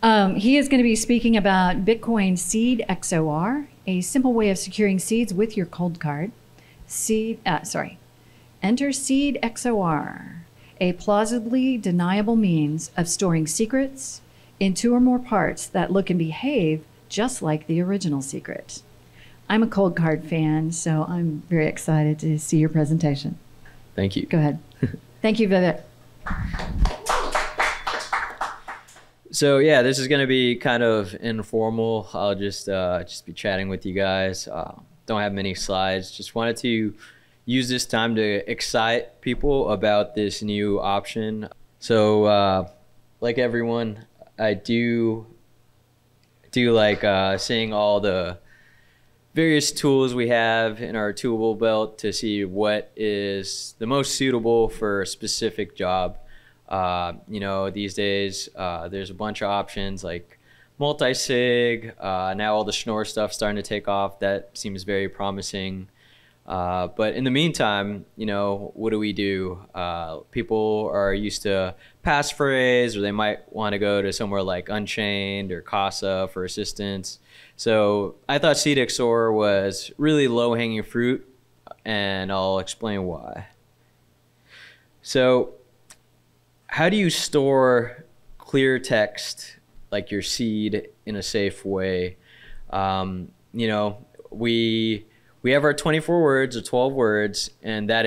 He is going to be speaking about Bitcoin SeedXOR, a simple way of securing seeds with your cold card. Enter SeedXOR, a plausibly deniable means of storing secrets in 2 or more parts that look and behave just like the original secret. I'm a cold card fan, so I'm very excited to see your presentation. Thank you. Go ahead. Thank you, Vivek. So yeah, this is going to be kind of informal. I'll just be chatting with you guys. Don't have many slides. Just wanted to use this time to excite people about this new option. So like everyone, I do like seeing all the various tools we have in our tool belt to see what is the most suitable for a specific job. You know, these days there's a bunch of options like multi-sig. Now all the Schnorr stuff starting to take off. That seems very promising. But in the meantime, you know, what do we do? People are used to passphrase, or they might want to go to somewhere like Unchained or Casa for assistance. So I thought SeedXOR was really low-hanging fruit, and I'll explain why. So how do you store clear text like your seed in a safe way? You know, we have our 24 words or 12 words, and that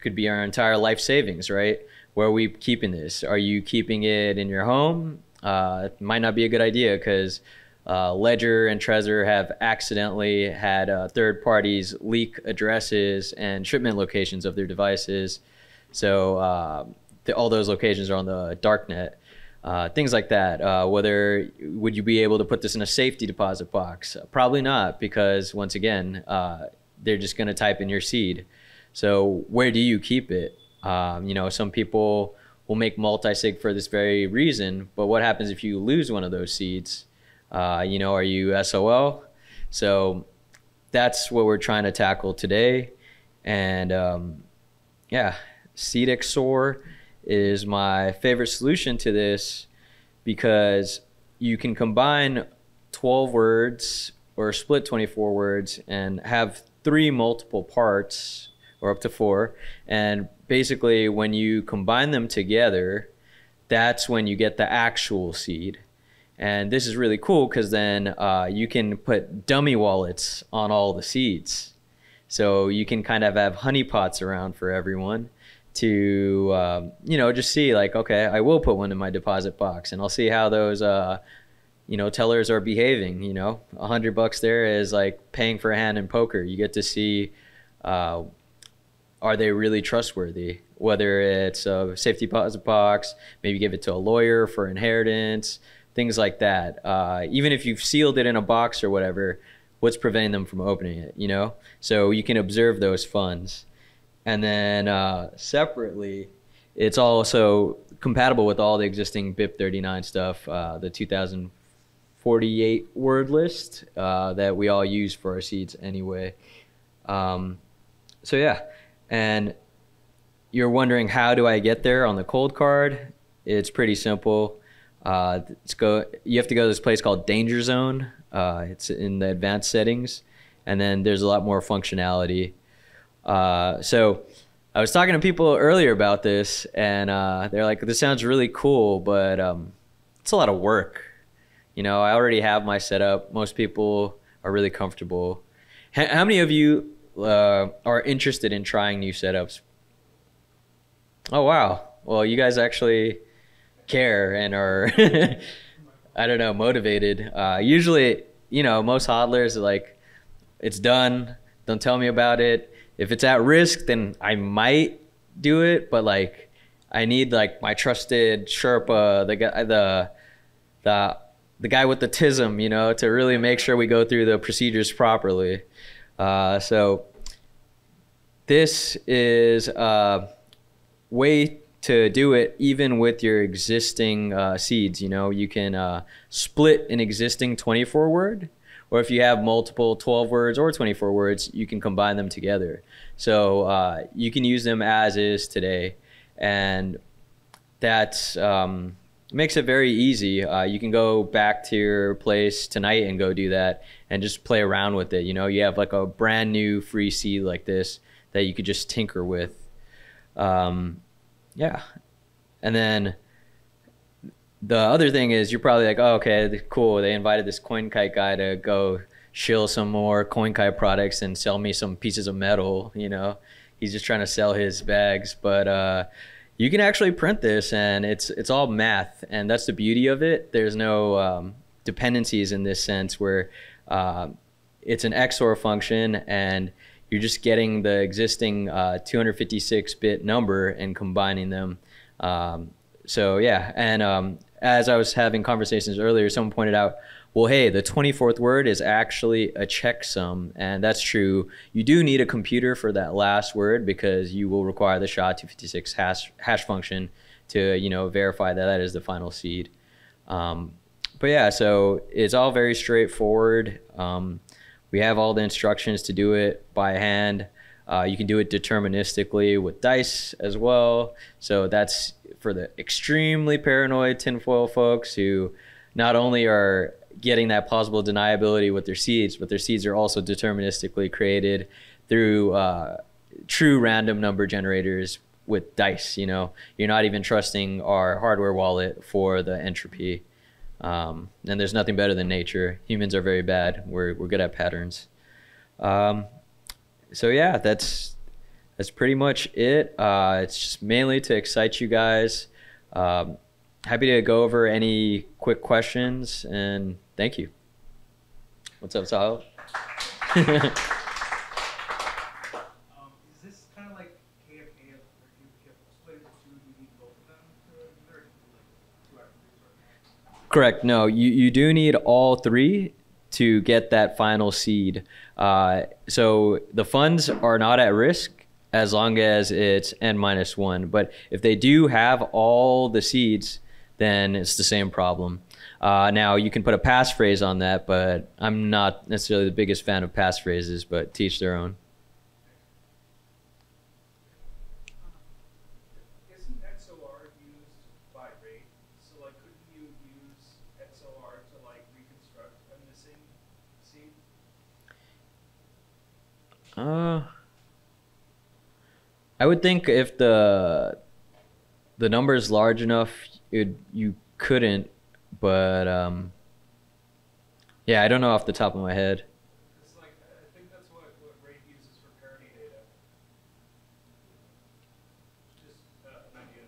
could be our entire life savings, right? Where are we keeping this? Are you keeping it in your home? It might not be a good idea because Ledger and Trezor have accidentally had third parties leak addresses and shipment locations of their devices. So all those locations are on the darknet. Things like that. Would you be able to put this in a safety deposit box? Probably not, because once again, they're just going to type in your seed. So where do you keep it? You know, some people will make multi-sig for this very reason, but what happens if you lose one of those seeds? You know, are you SOL? So that's what we're trying to tackle today. And yeah, SeedXOR is my favorite solution to this, because you can combine 12 words or split 24 words and have 3 multiple parts, or up to 4. And basically when you combine them together, that's when you get the actual seed. And this is really cool because then you can put dummy wallets on all the seeds. So you can kind of have honeypots around for everyone to, you know, just see like, okay, I will put one in my deposit box, and I'll see how those, you know, tellers are behaving. You know, $100 there is like paying for a hand in poker. You get to see, are they really trustworthy? Whether it's a safety deposit box, maybe give it to a lawyer for inheritance, things like that. Even if you've sealed it in a box or whatever, what's preventing them from opening it, you know? So you can observe those funds. And then separately, it's also compatible with all the existing BIP39 stuff, the 2048 word list that we all use for our seeds anyway. So yeah, and you're wondering, how do I get there on the cold card? It's pretty simple. You have to go to this place called Danger Zone. It's in the advanced settings, and then there's a lot more functionality. So I was talking to people earlier about this, and they're like, this sounds really cool, but it's a lot of work. You know, I already have my setup. Most people are really comfortable. How many of you are interested in trying new setups? Oh, wow. Well, you guys actually care and are, I don't know, motivated. Usually, you know, most hodlers are like, it's done, don't tell me about it. If it's at risk, then I might do it, but like I need like my trusted Sherpa, the guy with the tism, you know, to really make sure we go through the procedures properly. So this is a way to do it even with your existing seeds. You know, you can split an existing 24 word, or if you have multiple 12 words or 24 words, you can combine them together. So you can use them as is today. And that's, you it makes it very easy. You can go back to your place tonight and go do that and just play around with it. You know, you have like a brand new free seed like this that you could just tinker with. Yeah. And then the other thing is you're probably like, oh, okay, cool. They invited this CoinKite guy to go shill some more CoinKite products and sell me some pieces of metal. You know, he's just trying to sell his bags. But you can actually print this, and it's all math. And that's the beauty of it. There's no dependencies in this sense where it's an XOR function, and you're just getting the existing 256-bit number and combining them. So yeah, and as I was having conversations earlier, someone pointed out, well, hey, the 24th word is actually a checksum, and that's true. You do need a computer for that last word because you will require the SHA-256 hash function to, you know, verify that that is the final seed. But yeah, so it's all very straightforward. We have all the instructions to do it by hand. You can do it deterministically with dice as well. So that's for the extremely paranoid tinfoil folks who not only are getting that plausible deniability with their seeds, but their seeds are also deterministically created through true random number generators with dice. You know, you're not even trusting our hardware wallet for the entropy. And there's nothing better than nature. Humans are very bad. We're good at patterns. So yeah, that's pretty much it. It's just mainly to excite you guys. Happy to go over any quick questions, and thank you. What's up, Sahil? Is this kind of like KFA, or if you split into two, you need both of them to do it, or two activities? Correct. No, you do need all three to get that final seed. So the funds are not at risk as long as it's n-1. But if they do have all the seeds, then it's the same problem. Now you can put a passphrase on that, but I'm not necessarily the biggest fan of passphrases, but teach their own. Isn't XOR used by rate? So like, couldn't you use XOR to like reconstruct a missing seed? I would think if the number is large enough, you couldn't, but yeah, I don't know off the top of my head. It's like, I think that's what rate uses for parity data. Just an idea.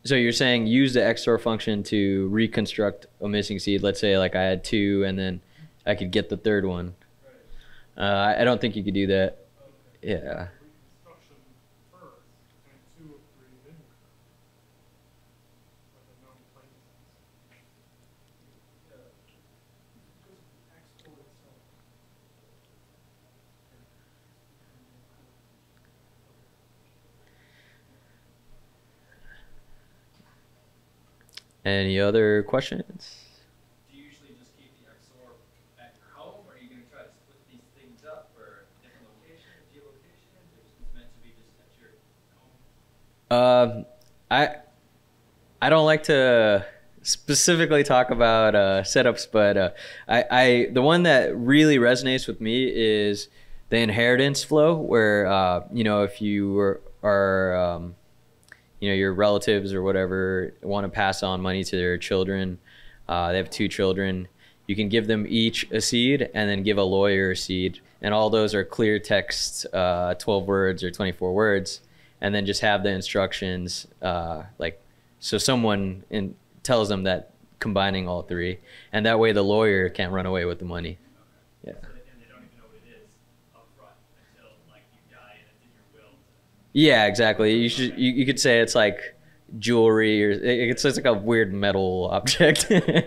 So you're saying use the XOR function to reconstruct a missing seed. Let's say like I had 2 and then I could get the third one. Right. I don't think you could do that. Okay. Yeah. Reconstruction first, and 2 of 3 then with a known plain sense. Export itself. Any other questions? Do you usually just keep the XOR at your home, or are you going to try to split these things up for different locations, geolocations, or is it meant to be just at your home? I don't like to specifically talk about setups, but the one that really resonates with me is the inheritance flow, where you know, if you are you know, your relatives or whatever want to pass on money to their children, they have 2 children, you can give them each a seed and then give a lawyer a seed, and all those are clear text, 12 words or 24 words, and then just have the instructions like, so someone tells them that combining all 3, and that way the lawyer can't run away with the money. Yeah. And they don't even know what it is up front until like you die and it's in your will. Yeah, exactly. You could say it's like jewelry, or it's like a weird metal object. Yeah.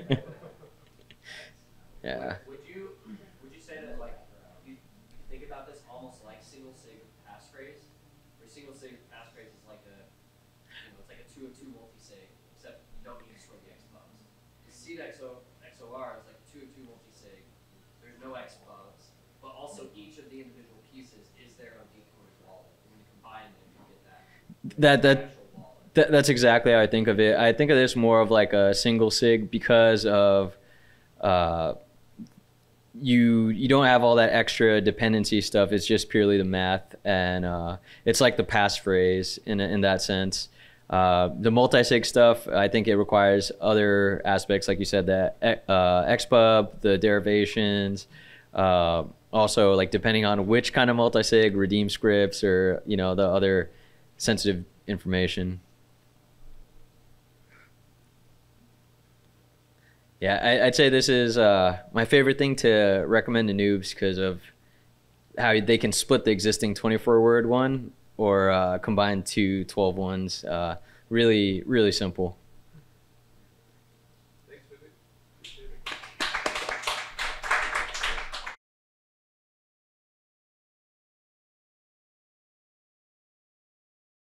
Would you say that like you think about this almost like single sig passphrase, where single sig passphrase is like it's like a 2 of 2 multi-sig, except you don't need to store the XPubs. SeedXOR is like 2 of 2 multi-sig. There's no XPubs, but also each of the individual pieces is their own decoder's wallet. When you combine them, you get that actual wallet. That's exactly how I think of it. I think of this more of like a single sig because of you don't have all that extra dependency stuff. It's just purely the math, and it's like the passphrase in that sense. The multi-sig stuff, I think it requires other aspects, like you said, that xpub, the derivations, also like depending on which kind of multi-sig, redeem scripts, or the other sensitive information. Yeah, I'd say this is my favorite thing to recommend to noobs because of how they can split the existing 24-word one or combine two 12 ones. Really, really simple.